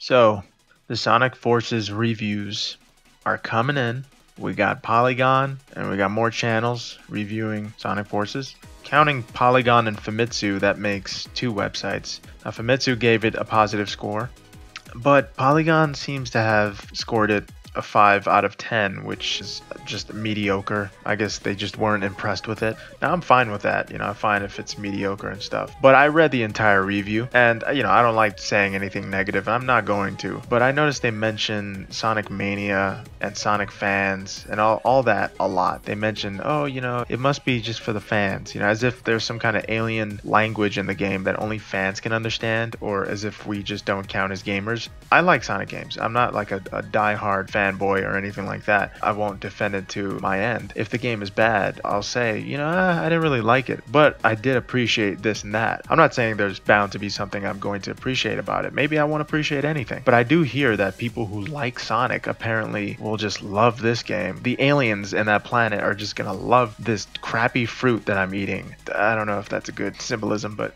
So, the Sonic Forces reviews are coming in. We got Polygon and we got more channels reviewing Sonic Forces. Counting Polygon and Famitsu, that makes two websites. Now, Famitsu gave it a positive score, but Polygon seems to have scored it a 5 out of 10, which is just mediocre. I guess they just weren't impressed with it. Now, I'm fine with that. I'm fine if it's mediocre and stuff. But I read the entire review, and, I don't like saying anything negative. I'm not going to. But I noticed they mention Sonic Mania and Sonic fans and all that a lot. They mention, oh, it must be just for the fans, as if there's some kind of alien language in the game that only fans can understand, or as if we just don't count as gamers. I like Sonic games. I'm not like a die-hard fanboy or anything like that. I won't defend it to my end. If the game is bad, I'll say, I didn't really like it, but I did appreciate this and that. I'm not saying there's bound to be something I'm going to appreciate about it. Maybe I won't appreciate anything. But I do hear that people who like Sonic apparently will just love this game. The aliens in that planet are just gonna love this crappy fruit that I'm eating. I don't know if that's a good symbolism, but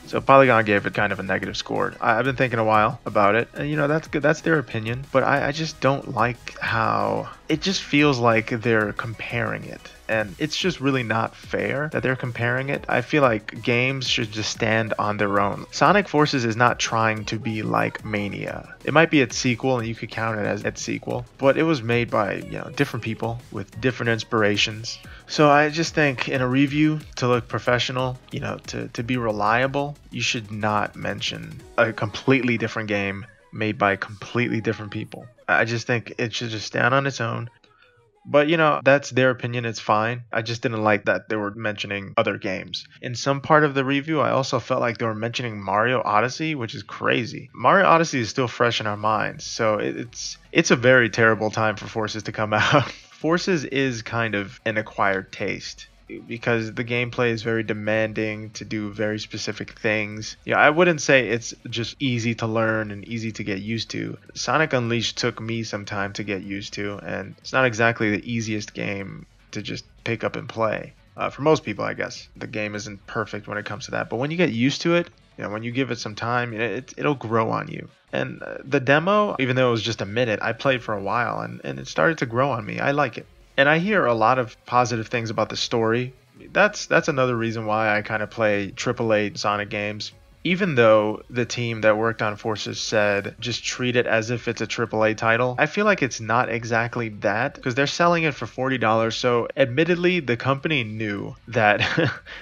so Polygon gave it kind of a negative score. I've been thinking a while about it, and that's good. That's their opinion, but I just don't like how it just feels like they're comparing it. And it's just really not fair that they're comparing it. I feel like games should just stand on their own. Sonic Forces is not trying to be like Mania. It might be its sequel, and you could count it as its sequel, but it was made by different people with different inspirations. So I just think in a review, to look professional, to be reliable, you should not mention a completely different game made by completely different people. I just think it should just stand on its own. But that's their opinion, it's fine. I just didn't like that they were mentioning other games. In some part of the review, I also felt like they were mentioning Mario Odyssey, which is crazy. Mario Odyssey is still fresh in our minds, so it's a very terrible time for Forces to come out. Forces is kind of an acquired taste, because the gameplay is very demanding to do very specific things. I wouldn't say it's just easy to learn and easy to get used to. Sonic Unleashed took me some time to get used to, and it's not exactly the easiest game to just pick up and play. For most people, I guess. The game isn't perfect when it comes to that, but when you get used to it, when you give it some time, it'll grow on you. And the demo, even though it was just a minute, I played for a while, and it started to grow on me. I like it. And I hear a lot of positive things about the story. That's another reason why I kind of play AAA Sonic games. Even though the team that worked on Forces said just treat it as if it's a AAA title, I feel like it's not exactly that, because they're selling it for $40. So admittedly, the company knew that,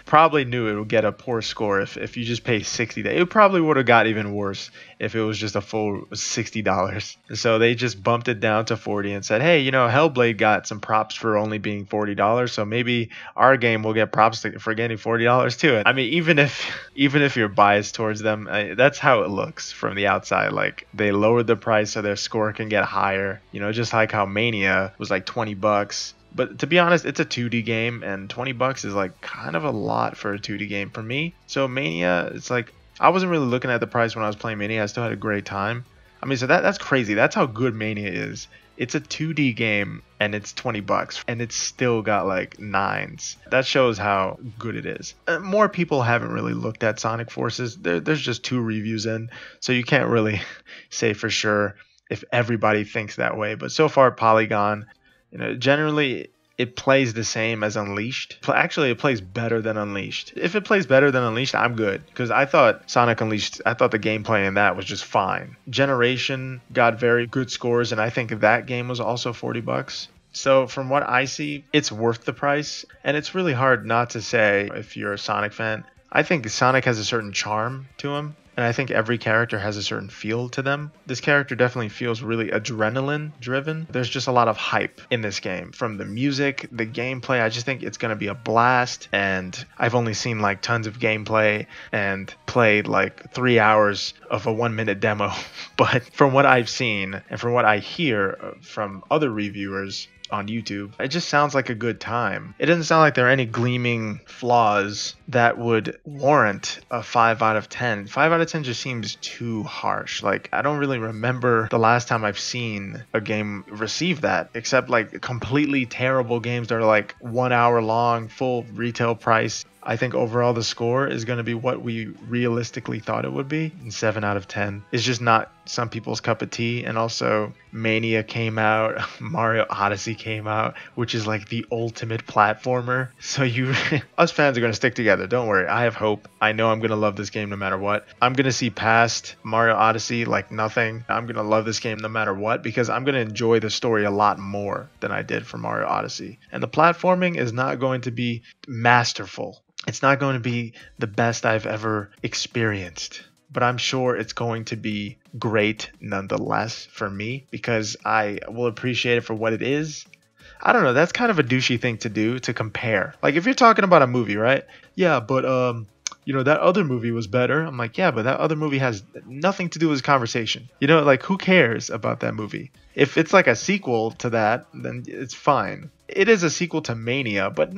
probably knew it would get a poor score if you just pay $60. It probably would have got even worse if it was just a full $60. So they just bumped it down to 40 and said, hey, Hellblade got some props for only being $40, so maybe our game will get props for getting $40 too. I mean, even if you're biased towards them, that's how it looks from the outside. Like, they lowered the price so their score can get higher, just like how Mania was like $20. But to be honest, it's a 2D game, and $20 is like kind of a lot for a 2D game for me. So Mania, it's like, I wasn't really looking at the price when I was playing Mania. I still had a great time. I mean, so that's crazy. That's how good Mania is. It's a 2D game, and it's $20, and it's still got like 9s. That shows how good it is. More people haven't really looked at Sonic Forces. There's just 2 reviews in, so you can't really say for sure if everybody thinks that way. But so far, Polygon, generally it plays the same as Unleashed. Actually, it plays better than Unleashed. If it plays better than Unleashed, I'm good, because I thought Sonic Unleashed, I thought the gameplay in that was just fine. Generation got very good scores, and I think that game was also $40. So from what I see, it's worth the price, and it's really hard not to say if you're a Sonic fan. I think Sonic has a certain charm to him, and I think every character has a certain feel to them. This character definitely feels really adrenaline driven. There's just a lot of hype in this game. From the music, the gameplay, I just think it's going to be a blast. And I've only seen like tons of gameplay and played like 3 hours of a 1-minute demo. But from what I've seen and from what I hear from other reviewers on YouTube, it just sounds like a good time. It doesn't sound like there are any gleaming flaws that would warrant a 5 out of 10. 5 out of 10 just seems too harsh. Like, I don't really remember the last time I've seen a game receive that, except like completely terrible games that are like 1 hour long, full retail price. I think overall the score is going to be what we realistically thought it would be. And 7 out of 10 is just not some people's cup of tea. And also Mania came out, Mario Odyssey came out, which is like the ultimate platformer. So us fans are going to stick together. Don't worry. I have hope. I know I'm going to love this game no matter what. I'm going to see past Mario Odyssey like nothing. I'm going to love this game no matter what because I'm going to enjoy the story a lot more than I did for Mario Odyssey. And the platforming is not going to be masterful. It's not going to be the best I've ever experienced, but I'm sure it's going to be great nonetheless for me because I will appreciate it for what it is. I don't know, that's kind of a douchey thing to do, to compare. Like if you're talking about a movie, right? Yeah, but that other movie was better. I'm like, yeah, but that other movie has nothing to do with this conversation. Like who cares about that movie? If it's like a sequel to that, then it's fine. It is a sequel to Mania, but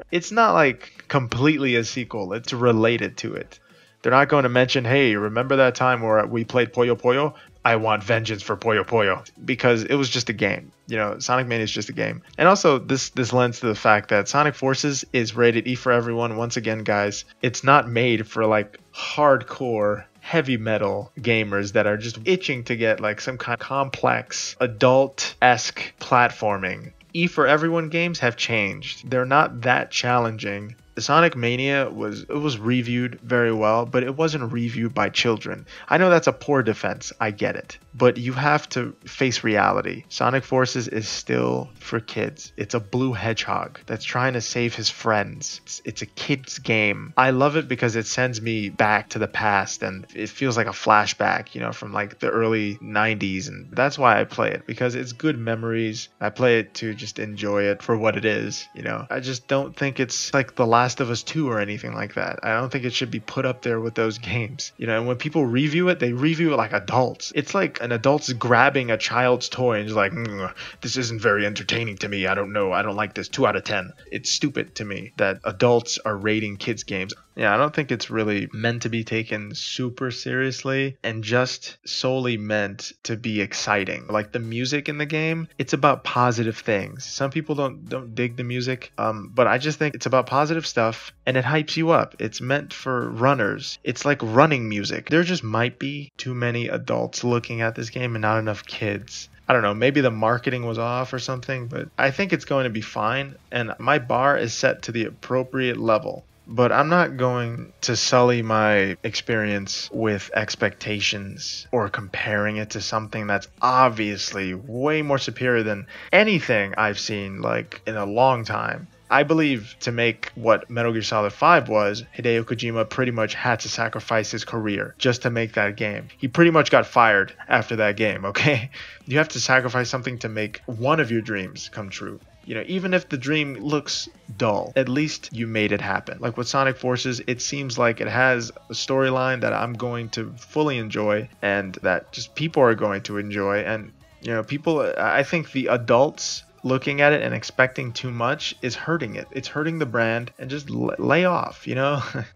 it's not like completely a sequel. It's related to it. They're not going to mention, hey, remember that time where we played Puyo Puyo? I want vengeance for Puyo Puyo, because it was just a game. Sonic Mania is just a game. And also this lends to the fact that Sonic Forces is rated E for everyone. Once again, guys, it's not made for like hardcore heavy metal gamers that are just itching to get like some kind of complex adult-esque platforming. E for everyone games have changed. They're not that challenging. Sonic Mania was reviewed very well, but it wasn't reviewed by children. I know that's a poor defense. I get it. But you have to face reality. Sonic Forces is still for kids. It's a blue hedgehog that's trying to save his friends. It's a kid's game. I love it because it sends me back to the past and it feels like a flashback, from like the early 90s. And that's why I play it, because it's good memories. I play it to just enjoy it for what it is, I just don't think it's like The Last of Us 2 or anything like that. I don't think it should be put up there with those games. And when people review it, they review it like adults. It's like an adult's grabbing a child's toy and just like, this isn't very entertaining to me. I don't know. I don't like this. 2 out of 10. It's stupid to me that adults are rating kids' games. Yeah, I don't think it's really meant to be taken super seriously and just solely meant to be exciting. Like the music in the game, it's about positive things. Some people don't dig the music, but I just think it's about positive stuff and it hypes you up. It's meant for runners. It's like running music. There just might be too many adults looking at this game and not enough kids. I don't know, maybe the marketing was off or something, but I think it's going to be fine. And my bar is set to the appropriate level. But I'm not going to sully my experience with expectations or comparing it to something that's obviously way more superior than anything I've seen like in a long time. I believe to make what Metal Gear Solid 5 was, Hideo Kojima pretty much had to sacrifice his career just to make that game. He pretty much got fired after that game, okay? You have to sacrifice something to make one of your dreams come true. Even if the dream looks dull, at least you made it happen. Like with Sonic Forces, it seems like it has a storyline that I'm going to fully enjoy and that just people are going to enjoy. And, I think the adults looking at it and expecting too much is hurting it. It's hurting the brand, and just lay off,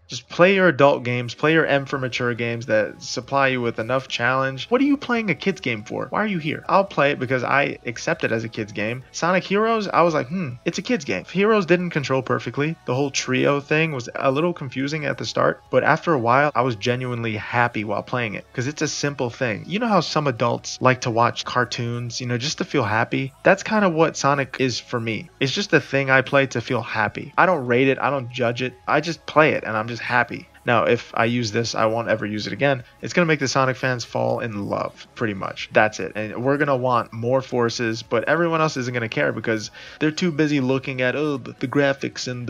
Just play your adult games, play your M for mature games that supply you with enough challenge. What are you playing a kid's game for? Why are you here? I'll play it because I accept it as a kid's game. Sonic Heroes, I was like, it's a kid's game. Heroes didn't control perfectly. The whole trio thing was a little confusing at the start, but after a while, I was genuinely happy while playing it because it's a simple thing. You know how some adults like to watch cartoons, just to feel happy? That's kind of what Sonic is for me. It's just a thing I play to feel happy. I don't rate it. I don't judge it. I just play it and I'm just happy. Now, if I use this, I won't ever use it again. It's going to make the Sonic fans fall in love, pretty much. That's it. And we're going to want more Forces, but everyone else isn't going to care because they're too busy looking at, the graphics and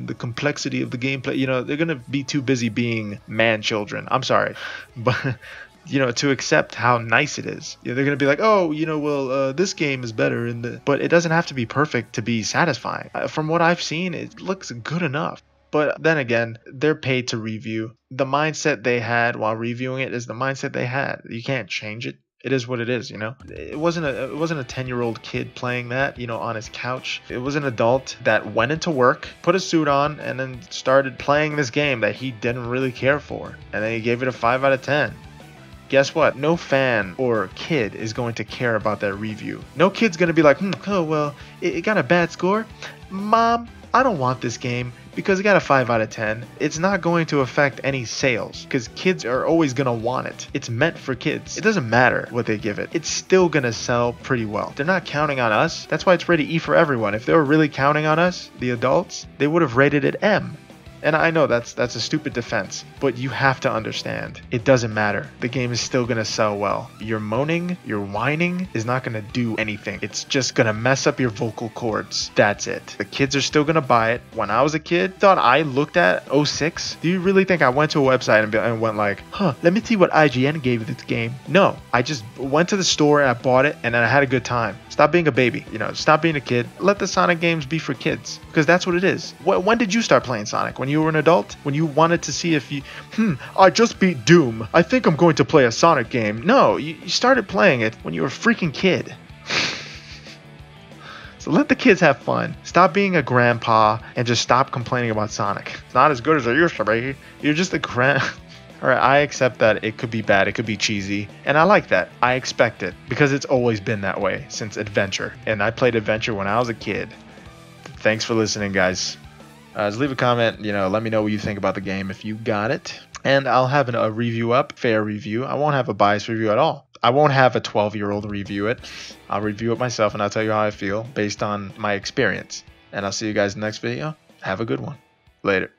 the complexity of the gameplay. They're going to be too busy being man-children. I'm sorry. But to accept how nice it is. They're going to be like, this game is better. But it doesn't have to be perfect to be satisfying. From what I've seen, it looks good enough. But then again, they're paid to review. The mindset they had while reviewing it is the mindset they had. You can't change it. It is what it is, It wasn't a 10-year-old kid playing that, on his couch. It was an adult that went into work, put a suit on, and then started playing this game that he didn't really care for. And then he gave it a 5 out of 10. Guess what? No fan or kid is going to care about that review. No kid's going to be like, it got a bad score. Mom, I don't want this game. because it got a 5 out of 10, it's not going to affect any sales because kids are always going to want it. It's meant for kids. It doesn't matter what they give it. It's still going to sell pretty well. They're not counting on us. That's why it's rated E for everyone. If they were really counting on us, the adults, they would have rated it M. And I know that's a stupid defense, but you have to understand, it doesn't matter. The game is still gonna sell well. Your moaning, your whining is not gonna do anything. It's just gonna mess up your vocal cords. That's it. The kids are still gonna buy it. When I was a kid, thought I looked at 06. Do you really think I went to a website and went like, let me see what IGN gave this game? No, I just went to the store and I bought it and then I had a good time. Stop being a baby, stop being a kid. Let the Sonic games be for kids, because that's what it is. When did you start playing Sonic? When you were an adult? When you wanted to see if you, I just beat Doom. I think I'm going to play a Sonic game. No, you started playing it when you were a freaking kid. So let the kids have fun. Stop being a grandpa and just stop complaining about Sonic. It's not as good as it used to be. You're just a Alright, I accept that it could be bad, it could be cheesy, and I like that. I expect it, because it's always been that way since Adventure, and I played Adventure when I was a kid. Thanks for listening, guys. Just leave a comment, let me know what you think about the game if you got it, and I'll have a review up, fair review. I won't have a biased review at all. I won't have a 12-year-old review it. I'll review it myself, and I'll tell you how I feel based on my experience. And I'll see you guys in the next video. Have a good one. Later.